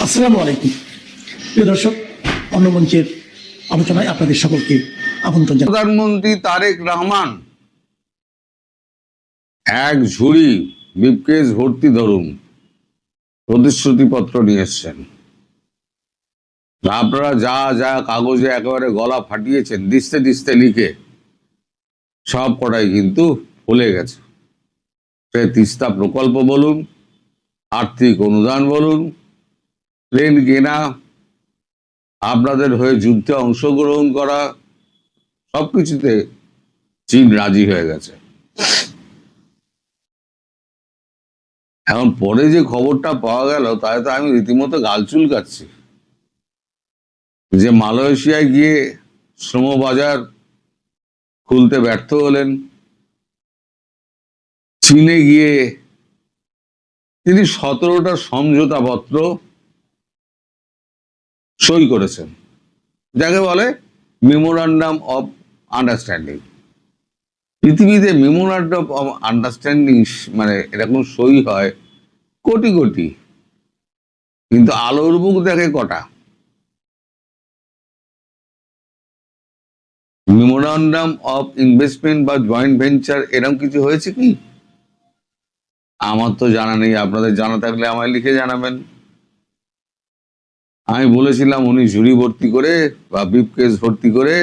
আসসালামু আলাইকুম প্রিয় দর্শক, অন্য মঞ্চের আলোচনায় আপনাদের সকলকে আমন্ত্রণ জানাই। প্রধানমন্ত্রী তারেক রহমান এক ঝুড়ি ব্রিফকেস ভর্তি ধরুন প্রতিশ্রুতিপত্র নিয়ে এসছেন। আপনারা যা যা কাগজে একেবারে গলা ফাটিয়েছেন দিস্তে দিস্তে লিখে, সব কটাই কিন্তু ফলে গেছে। সে তিস্তা প্রকল্প বলুন, আর্থিক অনুদান বলুন, প্লেন কেনা, আপনাদের হয়ে যুদ্ধে অংশগ্রহণ করা, সবকিছুতে চীন রাজি হয়ে গেছে। এখন পরে যে খবরটা পাওয়া গেল তাতে তো আমি রীতিমতো গাল চুলকাচ্ছি, যে মালয়েশিয়ায় গিয়ে শ্রমবাজার খুলতে ব্যর্থ হলেন, চীনে গিয়ে তিনি 17টা সমঝোতাপত্র সই করেছেন, যাকে বলে মেমোরান্ডাম অফ আন্ডারস্ট্যান্ডিং। পৃথিবীতে মেমোরান্ডাম অফ আন্ডারস্ট্যান্ডিং মানে এরকম সই হয় কোটি কোটি, কিন্তু আলোর মুখ দেখে কটা। মেমোরান্ডাম অফ ইনভেস্টমেন্ট বা জয়েন্ট ভেঞ্চার এরকম কিছু হয়েছে কি? আমার তো জানা নেই, আপনাদের জানা থাকলে আমায় লিখে জানাবেন। আমি বলেছিলাম উনি ঝুড়ি ভর্তি করে বা ব্রিফকেস ভর্তি করে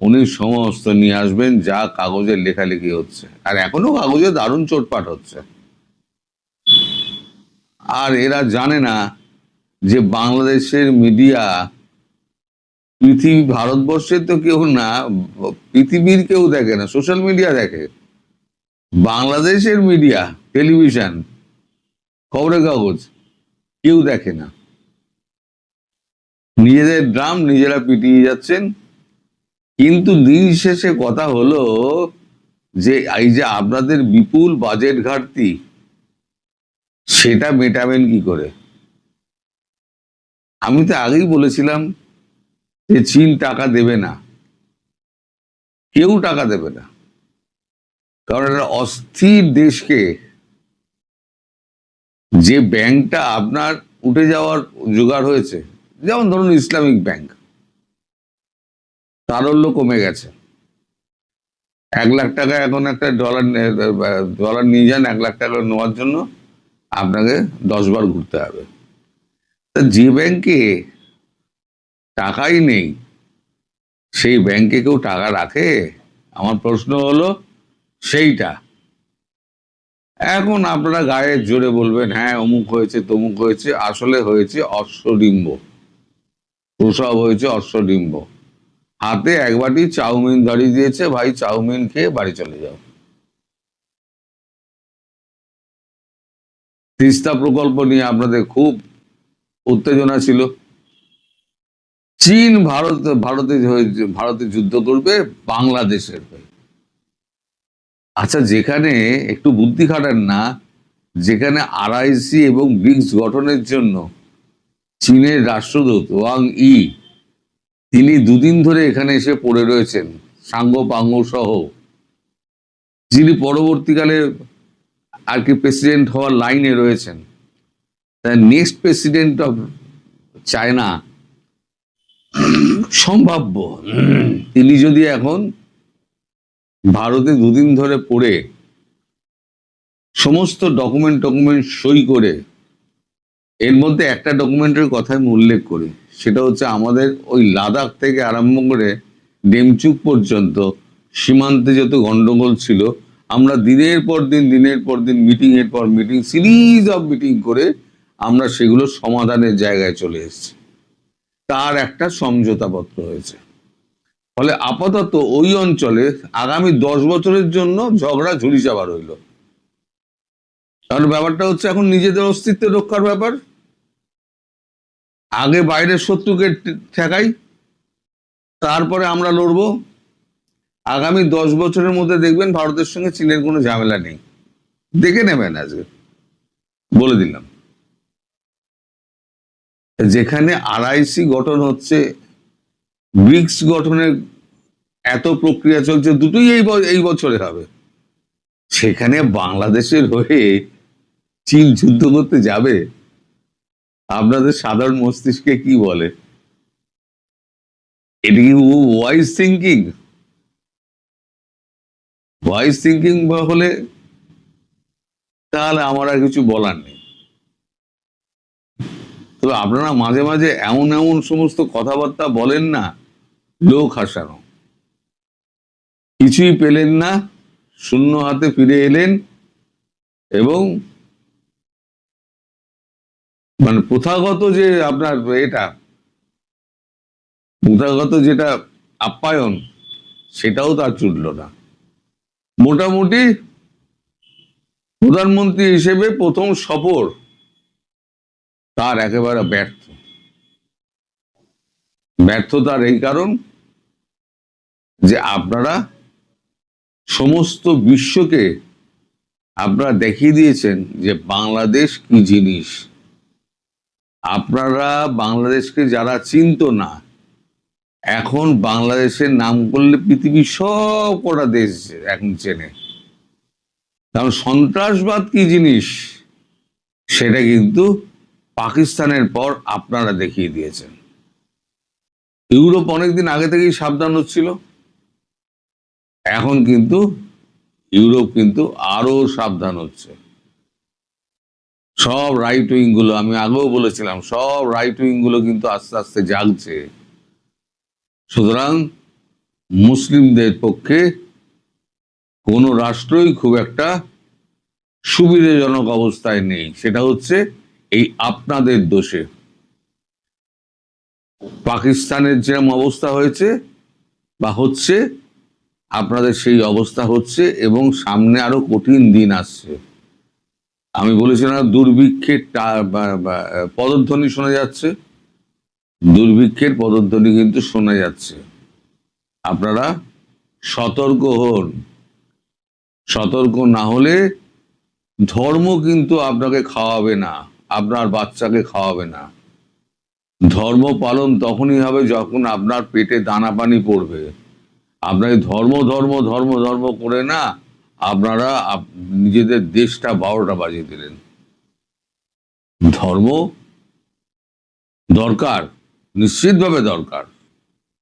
উনি সমস্ত নিয়ে আসবেন যা কাগজের লেখালেখি হচ্ছে, আর এখনো কাগজে দারুণ চোটপাট হচ্ছে। আর এরা জানে না যে বাংলাদেশের মিডিয়া, ভারতবর্ষের তো কেউ না, পৃথিবীর কেউ দেখে না, সোশ্যাল মিডিয়া দেখে। বাংলাদেশের মিডিয়া, টেলিভিশন, খবরের কাগজ কেউ দেখে না। নিজেদের ড্রাম নিজেরা পিটিয়ে যাচ্ছেন। কিন্তু দিন শেষে কথা হলো যে এই যে আপনাদের বিপুল বাজেট ঘাটতি, সেটা মেটাবেন কি করে? আমি তো আগেই বলেছিলাম যে চীন টাকা দেবে না, কেউ টাকা দেবে না, কারণ একটা অস্থির দেশকে, যে ব্যাংকটা আপনার উঠে যাওয়ার জোগাড় হয়েছে, যেমন ধরুন ইসলামিক ব্যাংক, তারল্য কমে গেছে। 1 লাখ টাকা এখন একটা ডলার নিয়ে যান, 1 লাখ টাকা নেওয়ার জন্য আপনাকে 10 বার ঘুরতে হবে। তা যে ব্যাংকে টাকাই নেই, সেই ব্যাংকে কেউ টাকা রাখে? আমার প্রশ্ন হলো সেইটা। এখন আপনারা গায়ে জোরে বলবেন হ্যাঁ অমুক হয়েছে তমুক হয়েছে, আসলে হয়েছে অশ্বডিম্ব, প্রসব হয়েছে অশ্বডিম্ব। হাতে এক বাটি চাউমিন ধরিয়ে দিয়েছে, ভাই চাউমিন খেয়ে বাড়ি চলে যাও। তিস্তা প্রকল্প নিয়ে আপনাদের খুব উত্তেজনা ছিল। চীন ভারতে যুদ্ধ করবে বাংলাদেশের হয়ে। আচ্ছা, যেখানে একটু বুদ্ধি খাটান না, যেখানে আরআইসি এবং ব্রিক্স গঠনের জন্য চীনের রাষ্ট্রদূত ওয়াং ই, তিনি 2 দিন ধরে এখানে এসে পড়ে রয়েছেন সাঙ্গ পাঙ্গ সহ, যিনি পরবর্তীকালে আর কি প্রেসিডেন্ট হওয়ার লাইনে রয়েছেন, নেক্সট প্রেসিডেন্ট অফ চায়না সম্ভাব্য, তিনি যদি এখন ভারতে 2 দিন ধরে পড়ে সমস্ত ডকুমেন্ট সই করে, এর মধ্যে একটা ডকুমেন্টের কথা আমি উল্লেখ করি, সেটা হচ্ছে আমাদের ওই লাদাখ থেকে আরম্ভ করে ডেমচুক পর্যন্ত সীমান্তে যত গন্ডগোল ছিল, আমরা দিনের পর দিন মিটিং এর পর মিটিং, সিরিজ অফ মিটিং করে আমরা সেগুলো সমাধানের জায়গায় চলে এসেছি। তার একটা সমঝোতাপত্র হয়েছে। ফলে আপাতত ওই অঞ্চলে আগামী 10 বছরের জন্য ঝগড়া ঝুড়ি চাপা রইল। কারণ ব্যাপারটা হচ্ছে এখন নিজেদের অস্তিত্ব রক্ষার ব্যাপার। আগে বাইরের শত্রুকে ঠেকাই, তারপরে আমরা লড়বো। আগামী 10 বছরের মধ্যে দেখবেন ভারতের সঙ্গে চীনের কোনো ঝামেলা নেই, দেখে নেবেন। আজকে বলে দিলাম, যেখানে আরআইসি গঠন হচ্ছে, ব্রিক্স গঠনের এত প্রক্রিয়া চলছে, দুটোই এই বছরে হবে, সেখানে বাংলাদেশের হয়ে চীন যুদ্ধ করতে যাবে? আপনাদের সাধারণ মস্তিষ্কে কি বলে? এটা কি ওয়াইজ থিঙ্কিং? ওয়াইজ থিঙ্কিং হলে তাহলে আমার আর কিছু বলার নেই। তবে আপনারা মাঝে মাঝে এমন এমন সমস্ত কথাবার্তা বলেন না, লোক হাসানো। কিছুই পেলেন না, শূন্য হাতে ফিরে এলেন, এবং মানে প্রথাগত যে আপনার এটা প্রথাগত যেটা আপ্যায়ন, সেটাও তার চুটল না। মোটামুটি প্রধানমন্ত্রী হিসেবে প্রথম সফর তার একেবারে ব্যর্থ। ব্যর্থতার এই কারণ যে আপনারা সমস্ত বিশ্বকে আপনারা দেখিয়ে দিয়েছেন যে বাংলাদেশ কি জিনিস। আপনারা বাংলাদেশকে যারা চিনত না, এখন বাংলাদেশের নাম করলে পৃথিবীর সব কটা দেশ এখন চেনে। কারণ সন্ত্রাসবাদ কি জিনিস সেটা কিন্তু পাকিস্তানের পর আপনারা দেখিয়ে দিয়েছেন। ইউরোপ অনেকদিন আগে থেকেই সাবধান হচ্ছিল, এখন কিন্তু ইউরোপ কিন্তু আরো সাবধান হচ্ছে। সব রাইট উইং গুলো, আমি আগেও বলেছিলাম, সব রাইট উইং গুলো কিন্তু আস্তে আস্তে জাগছে। সুতরাং মুসলিমদের পক্ষে কোন রাষ্ট্রই খুব একটা সুবিধাজনক অবস্থায় নেই। সেটা হচ্ছে এই আপনাদের দোষে। পাকিস্তানের যেরকম অবস্থা হয়েছে বা হচ্ছে, আপনাদের সেই অবস্থা হচ্ছে, এবং সামনে আরো কঠিন দিন আসছে। আমি বলেছিলাম দুর্ভিক্ষের পদধ্বনি শোনা যাচ্ছে, দুর্ভিক্ষের পদধ্বনি কিন্তু শোনা যাচ্ছে। আপনারা সতর্ক হন। সতর্ক না হলে ধর্ম কিন্তু আপনাকে খাওয়াবে না, আপনার বাচ্চাকে খাওয়াবে না। ধর্ম পালন তখনই হবে যখন আপনার পেটে দানা পানি পড়বে। আপনার ধর্ম ধর্ম ধর্ম ধর্ম করে না আপনারা নিজেদের দেশটা 12টা বাজিয়ে দিলেন। ধর্ম দরকার, নিশ্চিতভাবে দরকার।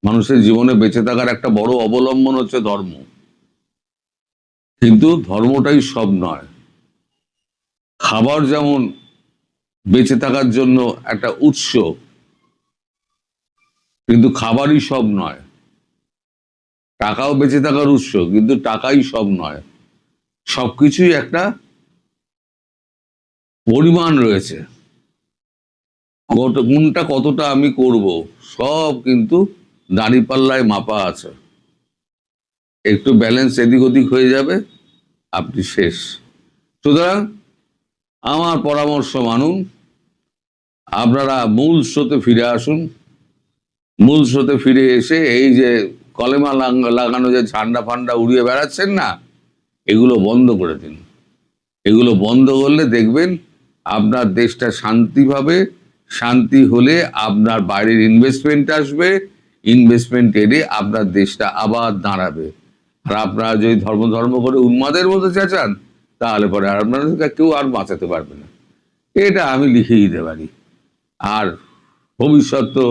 মানুষের জীবনে বেঁচে থাকার একটা বড় অবলম্বন হচ্ছে ধর্ম, কিন্তু ধর্মটাই সব নয়। খাবার যেমন বেঁচে থাকার জন্য একটা উৎস, কিন্তু খাবারই সব নয়। টাকাও বেঁচে থাকার উৎস, কিন্তু টাকাই সব নয়। সবকিছুই একটা পরিমাণ রয়েছে। কোনটা কতটা আমি করব সব কিন্তু দাঁড়িপাল্লায় মাপা আছে। একটু ব্যালেন্স এদিক ওদিক হয়ে যাবে, আপনি শেষ। সুতরাং আমার পরামর্শ মানুন, আপনারা মূল স্রোতে ফিরে আসুন। মূল স্রোতে ফিরে এসে এই যে কলেমা লাগানো যে ঝান্ডা ফান্ডা উড়িয়ে বেড়াচ্ছেন না, এগুলো বন্ধ করে দিন। এগুলো বন্ধ করলে দেখবেন আপনার দেশটা শান্তি পাবে। শান্তি হলে আপনার বাইরের ইনভেস্টমেন্ট আসবে, ইনভেস্টমেন্ট এলে আপনার দেশটা আবার দাঁড়াবে। আর আপনারা যদি ধর্ম ধর্ম করে উন্মাদের মতো চেঁচান, তাহলে পরে আর আপনাদেরকে কেউ আর বাঁচাতে পারবে না। এটা আমি লিখে দিতে পারি। আর ভবিষ্যৎ তো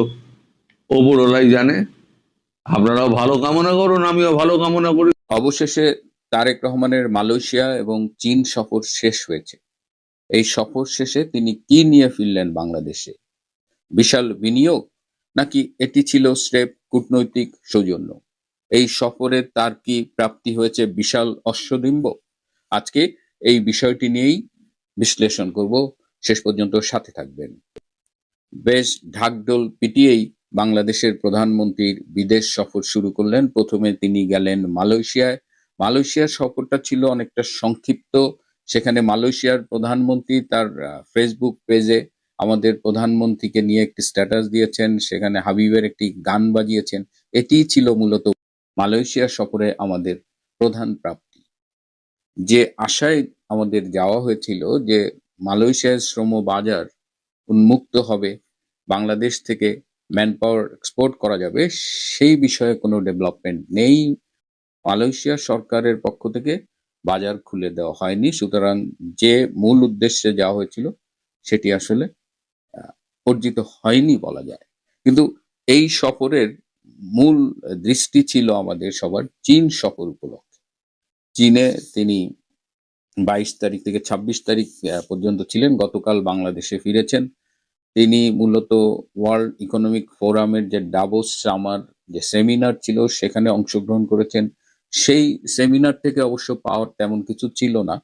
ওপরওয়ালাই জানে। আপনারাও ভালো কামনা করুন, আমিও ভালো কামনা করি। অবশেষে তারেক রহমানের মালয়েশিয়া এবং চীন সফর শেষ হয়েছে। এই সফর শেষে তিনি কি নিয়ে ফিরলেন বাংলাদেশে? বিশাল বিনিয়োগ, নাকি এটি ছিল স্রেফ কূটনৈতিক সৌজন্য? এই সফরে তার কি প্রাপ্তি হয়েছে বিশাল অশ্বডিম্ব? আজকে এই বিষয়টি নিয়েই বিশ্লেষণ করব। শেষ পর্যন্ত সাথে থাকবেন। বেশ ঢাকঢোল পিটিয়েই বাংলাদেশের প্রধানমন্ত্রীর বিদেশ সফর শুরু করলেন। প্রথমে তিনি গেলেন মালয়েশিয়ায়। মালয়েশিয়ার সফরটা ছিল অনেকটা সংক্ষিপ্ত। সেখানে মালয়েশিয়ার প্রধানমন্ত্রী তার ফেসবুক পেজে আমাদের প্রধানমন্ত্রীকে নিয়ে একটি স্ট্যাটাস দিয়েছেন, সেখানে হাবিবের একটি গান বাজিয়েছেন। এটিই ছিল মূলত মালয়েশিয়া সফরে আমাদের প্রধান প্রাপ্তি। যে আশায় আমাদের যাওয়া হয়েছিল যে মালয়েশিয়ার শ্রম বাজার উন্মুক্ত হবে, বাংলাদেশ থেকে ম্যান পাওয়ার এক্সপোর্ট করা যাবে, সেই বিষয়ে কোনো ডেভেলপমেন্ট নেই। মালয়েশিয়া সরকারের পক্ষ থেকে বাজার খুলে দেওয়া হয়নি। সুতরাং যে মূল উদ্দেশ্যে যাওয়া হয়েছিল সেটি আসলে অর্জিত হয়নি বলা যায়। কিন্তু এই সফরের মূল দৃষ্টি ছিল আমাদের সবার চীন সফর উপলক্ষে। চীনে তিনি 22 তারিখ থেকে 26 তারিখ পর্যন্ত ছিলেন। গতকাল বাংলাদেশে ফিরেছেন। তিনি মূলত ওয়ার্ল্ড ইকোনমিক ফোরামের যে ডাভোস সামার যে সেমিনার ছিল সেখানে অংশগ্রহণ করেছেন। সেই সেমিনার থেকে অবশ্য পাওয়ার তেমন কিছু ছিল না।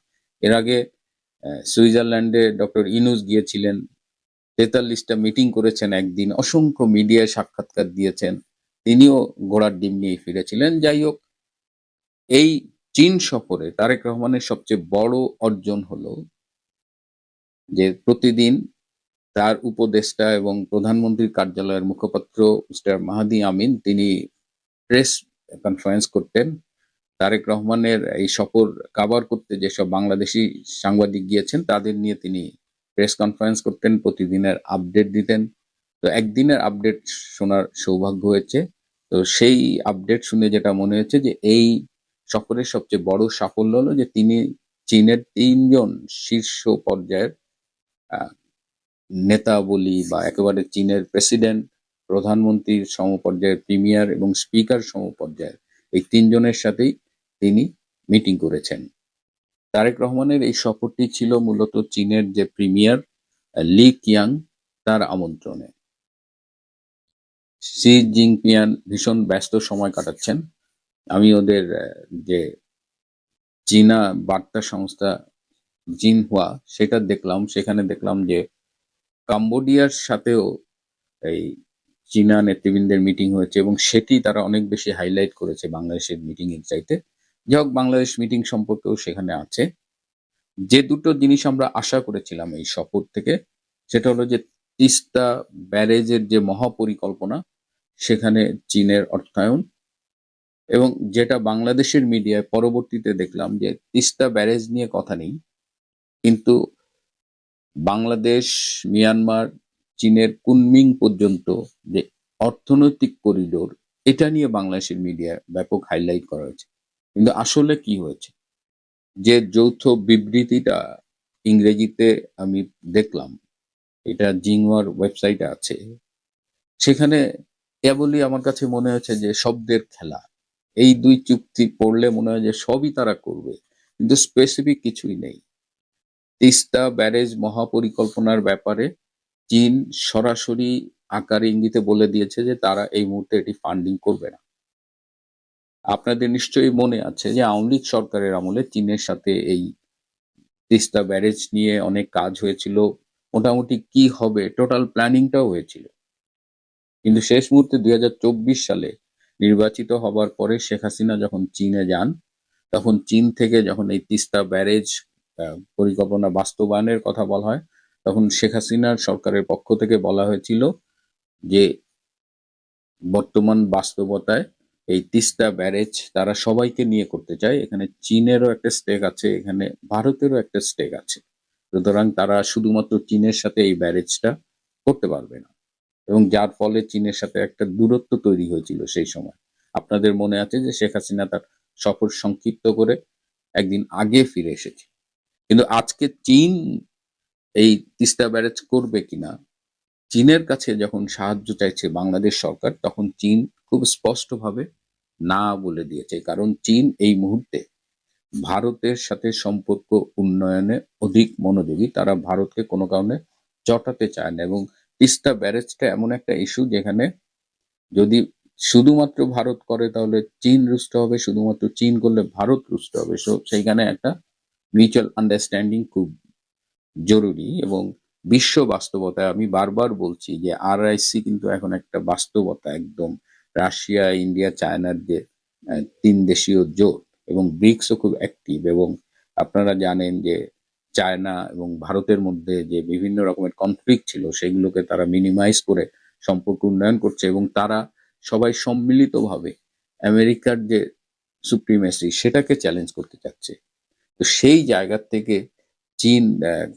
এর আগে সুইজারল্যান্ডে ডক্টর ইনুস গিয়েছিলেন, 43টা মিটিং করেছেন একদিন, অসংখ্য মিডিয়ায় সাক্ষাৎকার দিয়েছেন, তিনিও ঘোড়ার ডিম নিয়ে ফিরেছিলেন। যাই হোক, এই চীন সফরে তারেক রহমানের সবচেয়ে বড় অর্জন হলো যে প্রতিদিন তার উপদেষ্টা এবং প্রধানমন্ত্রীর কার্যালয়ের মুখপাত্র মিস্টার মাহাদি আমিন তিনি প্রেস কনফারেন্স করতেন। তারেক রহমানের এই সফর কাভার করতে যেসব বাংলাদেশি সাংবাদিক গিয়েছেন তাদের নিয়ে তিনি প্রেস কনফারেন্স করতেন, প্রতিদিনের আপডেট দিতেন। তো একদিনের আপডেট শোনার সৌভাগ্য হয়েছে। তো সেই আপডেট শুনে যেটা মনে হয়েছে যে এই সফরের সবচেয়ে বড় সাফল্য হলো যে তিনি চীনের 3জন শীর্ষ পর্যায়ের আহ, নেতা বলি বা একেবারে চীনের প্রেসিডেন্ট, প্রধানমন্ত্রীর সমপর্যায়ের প্রিমিয়ার এবং স্পিকার সমপর্যায়ের এই 3জনের সাথেই তিনি মিটিং করেছেন। তারেক রহমানের এই সফরটি ছিল মূলত চীনের যে প্রিমিয়ার লি কিয়াং তার আমন্ত্রণে। শি জিনপিং ভীষণ ব্যস্ত সময় কাটাচ্ছেন। আমি ওদের যে চীনা বার্তা সংস্থা জিনহুয়া সেটা দেখলাম, সেখানে দেখলাম যে কাম্বোডিয়ার সাথেও এই চীনা নেতৃবৃন্দের মিটিং হয়েছে এবং সেটি তারা অনেক বেশি হাইলাইট করেছে বাংলাদেশের মিটিং এর চাইতে। যাই হোক, বাংলাদেশ মিটিং সম্পর্কেও সেখানে আছে। যে দুটো জিনিস আমরা আশা করেছিলাম এই সফর থেকে, সেটা হলো যে তিস্তা ব্যারেজের যে মহাপরিকল্পনা সেখানে চীনের অর্থায়ন, এবং যেটা বাংলাদেশের মিডিয়ায় পরবর্তীতে দেখলাম যে তিস্তা ব্যারেজ নিয়ে কথা নেই, কিন্তু বাংলাদেশ, মিয়ানমার, চীনের কুনমিং পর্যন্ত যে অর্থনৈতিক করিডোর, এটা নিয়ে বাংলাদেশের মিডিয়া ব্যাপক হাইলাইট করা হয়েছে। কিন্তু আসলে কি হয়েছে, যে যৌথ বিবৃতিটা ইংরেজিতে আমি দেখলাম, এটা জিংওয়ার ওয়েবসাইটে আছে, সেখানে কেবলই আমার কাছে মনে হয়েছে যে শব্দের খেলা। এই দুই চুক্তি পড়লে মনে হয় যে সবই তারা করবে, কিন্তু স্পেসিফিক কিছুই নেই। তিস্তা ব্যারেজ মহাপরিকল্পনার ব্যাপারে চীন সরাসরি আকারে ইঙ্গিতে বলে দিয়েছে যে তারা এই মুহূর্তে এটি ফান্ডিং করবে না। আপনাদের নিশ্চয়ই মনে আছে যে আওয়ামী লীগ সরকারের আমলে চীনের সাথে এই তিস্তা ব্যারেজ নিয়ে অনেক কাজ হয়েছিল, মোটামুটি কি হবে টোটাল প্ল্যানিংটাও হয়েছিল। কিন্তু শেষ মুহূর্তে 2024 সালে নির্বাচিত হবার পরে শেখ হাসিনা যখন চীনে যান, তখন চীন থেকে যখন এই তিস্তা ব্যারেজ পরিকল্পনা বাস্তবায়নের কথা বলা হয়, তখন শেখ হাসিনার সরকারের পক্ষ থেকে বলা হয়েছিল যে বর্তমান বাস্তবতায় এই তিস্তা ব্যারেজ তারা সবাইকে নিয়ে করতে চায়, এখানে চীনেরও একটা স্টেক আছে, এখানে ভারতেরও একটা স্টেক আছে, সুতরাং তারা শুধুমাত্র চীনের সাথে এই ব্যারেজটা করতে পারবে না, এবং যার ফলে চীনের সাথে একটা দূরত্ব তৈরি হয়েছিল সেই সময়। আপনাদের মনে আছে যে শেখ হাসিনা তার সফর সংক্ষিপ্ত করে একদিন আগে ফিরে এসেছে। কিন্তু আজকে চীন এই তিস্তা ব্যারেজ করবে কিনা, চীনের কাছে যখন সাহায্য চাইছে বাংলাদেশ সরকার, তখন চীন খুব স্পষ্টভাবে না বলে দিয়েছে। কারণ চীন এই মুহূর্তে ভারতের সাথে সম্পর্ক উন্নয়নে অধিক মনোযোগী, তারা ভারতকে কোনো কারণে চটাতে চায় না। এবং তিস্তা ব্যারেজটা এমন একটা ইস্যু যেখানে যদি শুধুমাত্র ভারত করে তাহলে চীন রুষ্ট হবে, শুধুমাত্র চীন করলে ভারত রুষ্ট হবে। সেইখানে একটা মিউচুয়াল আন্ডারস্ট্যান্ডিং খুব জরুরি। এবং বিশ্ব বাস্তবতায় আমি বারবার বলছি যে RIC কিন্তু এখন একটা বাস্তবতা, একদম রাশিয়া, ইন্ডিয়া, চায়নার যে 3 দেশীয় জোট, এবং ব্রিক্সও খুব অ্যাক্টিভ। এবং আপনারা জানেন যে চায়না এবং ভারতের মধ্যে যে বিভিন্ন রকমের কনফ্লিক্ট ছিল সেগুলোকে তারা মিনিমাইজ করে সম্পর্ক উন্নয়ন করছে, এবং তারা সবাই সম্মিলিতভাবে আমেরিকার যে সুপ্রিমেসি সেটাকে চ্যালেঞ্জ করতে চাচ্ছে। তো সেই জায়গা থেকে চীন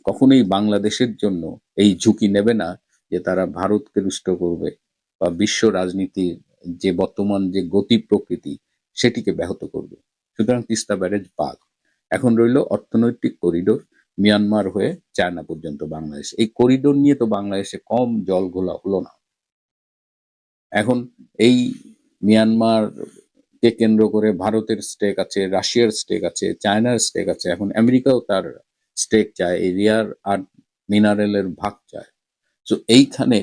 কখনোই বাংলাদেশের জন্য এই ঝুঁকি নেবে না যে তারা ভারতকে রুষ্ট করবে বা বিশ্ব রাজনীতির যে বর্তমান যে গতি প্রকৃতি সেটিকে ব্যাহত করবে। সুতরাং তিস্তা ব্যারেজ বাদ, এখন রইল অর্থনৈতিক করিডোর। মিয়ানমার হয়ে চায়না পর্যন্ত বাংলাদেশ, এই করিডোর নিয়ে তো বাংলাদেশে কম জল ঘোলা হলো না। এখন এই মিয়ানমার কে কেন্দ্র করে ভারতের স্টেক আছে, রাশিয়ার স্টেক আছে, চায়নার স্টেক আছে, এখন আমেরিকাও তার স্টেক চায়, এই রিয়ার আর্থ মিনারেলের ভাগ চায়। তো এইখানে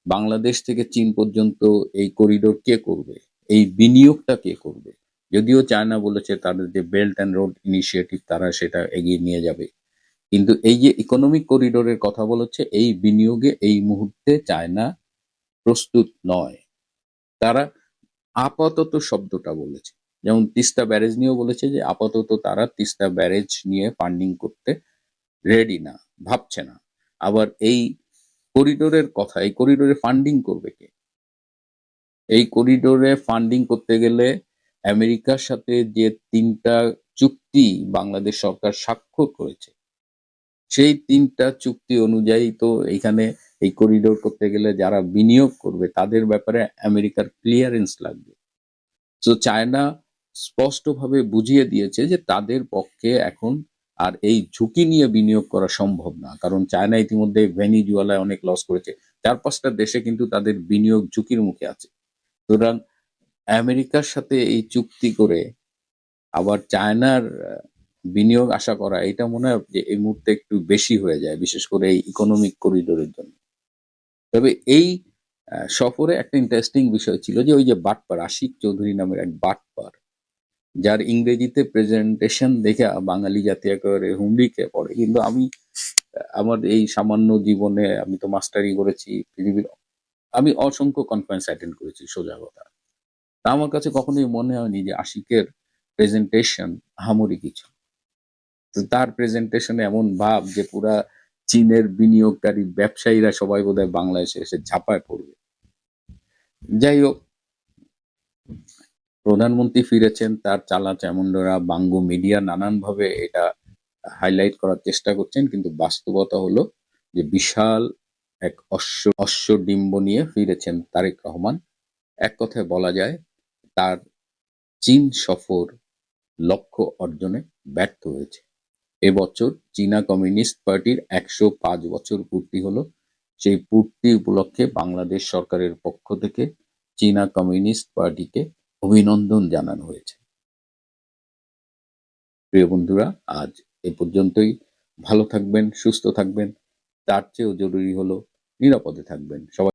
বাংলাদেশ থেকে চীন পর্যন্ত এই করিডোর কে করবে, এই বিনিয়োগটা কে করবে? যদিও চায়না বলেছে তাদের যে বেল্ট অ্যান্ড রোড ইনিশিয়েটিভ তারা সেটা এগিয়ে নিয়ে যাবে, কিন্তু এই যে ইকোনমিক করিডোরের কথা বলেছে, এই বিনিয়োগে এই মুহূর্তে চায়না প্রস্তুত নয়। তারা আপাতত শব্দটা বলেছে, যেমন তিস্তা ব্যারেজ নিয়েও বলেছে যে আপাতত তারা তিস্তা ব্যারেজ নিয়ে ফান্ডিং করতে রেডি না, ভাবছে না। আবার এই করিডোরের কথা, এই করিডোরে ফান্ডিং করবে কে? এই করিডোরে ফান্ডিং করতে গেলে আমেরিকার সাথে যে 3টা চুক্তি বাংলাদেশ সরকার স্বাক্ষর করেছে, সেই 3টা চুক্তি অনুযায়ী তো এখানে এই করিডোর করতে গেলে যারা বিনিয়োগ করবে তাদের ব্যাপারে আমেরিকার ক্লিয়ারেন্স লাগবে। তো চায়না স্পষ্টভাবে বুঝিয়ে দিয়েছে যে তাদের পক্ষে এখন আর এই ঝুঁকি নিয়ে বিনিয়োগ করা সম্ভব না, কারণ চায়না ইতিমধ্যে ভেনিজুয়েলায় অনেক লস করেছে, 4-5টা দেশে কিন্তু তাদের বিনিয়োগ ঝুঁকির মুখে আছে। সুতরাং আমেরিকার সাথে এই চুক্তি করে আবার চায়নার বিনিয়োগ আশা করা, এটা মনে হয় যে এই মুহূর্তে একটু বেশি হয়ে যায়, বিশেষ করে এই ইকোনমিক করিডোরের জন্য। তবে এই সফরে একটা ইন্টারেস্টিং বিষয় ছিল যে ওই যে বাটপার আশিক চৌধুরী নামের এক বাটপার, যার ইংরেজিতে প্রেজেন্টেশন দেখে বাঙালি জাতি একেবারে হুমড়ি খেয়ে পড়ে। কিন্তু আমি আমার এই সামান্য জীবনে, আমি তো মাস্টারি করেছি পৃথিবীর, আমি অসংখ্য কনফারেন্স অ্যাটেন্ড করেছি, সোজা কথা। তা আমার কাছে কখনোই মনে হয়নি যে আশিকের প্রেজেন্টেশন আহামরি কিছু। তো তার প্রেজেন্টেশনে এমন ভাব যে পুরা চীনের বিনিয়োগকারী ব্যবসায়ীরা সবাই বোধহয় বাংলাদেশে এসে ঝাঁপায় পড়বে। যাই হোক, প্রধানমন্ত্রী ফিরেছেন, তার চালা চামুন্ডরা বাঙ্গু মিডিয়া নানানভাবে এটা হাইলাইট করার চেষ্টা করছেন, কিন্তু বাস্তবতা হলো যে বিশাল এক অশ্বডিম্ব নিয়ে ফিরেছেন তারেক রহমান। এক কথায় বলা যায় তার চীন সফর লক্ষ্য অর্জনে ব্যর্থ হয়েছে। এবছর চীনা কমিউনিস্ট পার্টির 105 বছর পূর্তি হলো। সেই পূর্তি উপলক্ষে বাংলাদেশ সরকারের পক্ষ থেকে চীনা কমিউনিস্ট পার্টিকে অভিনন্দন জানানো হয়েছে। প্রিয় বন্ধুরা, আজ এ পর্যন্তই। ভালো থাকবেন, সুস্থ থাকবেন, তার চেয়েও জরুরি হলো নিরাপদে থাকবেন। সবাই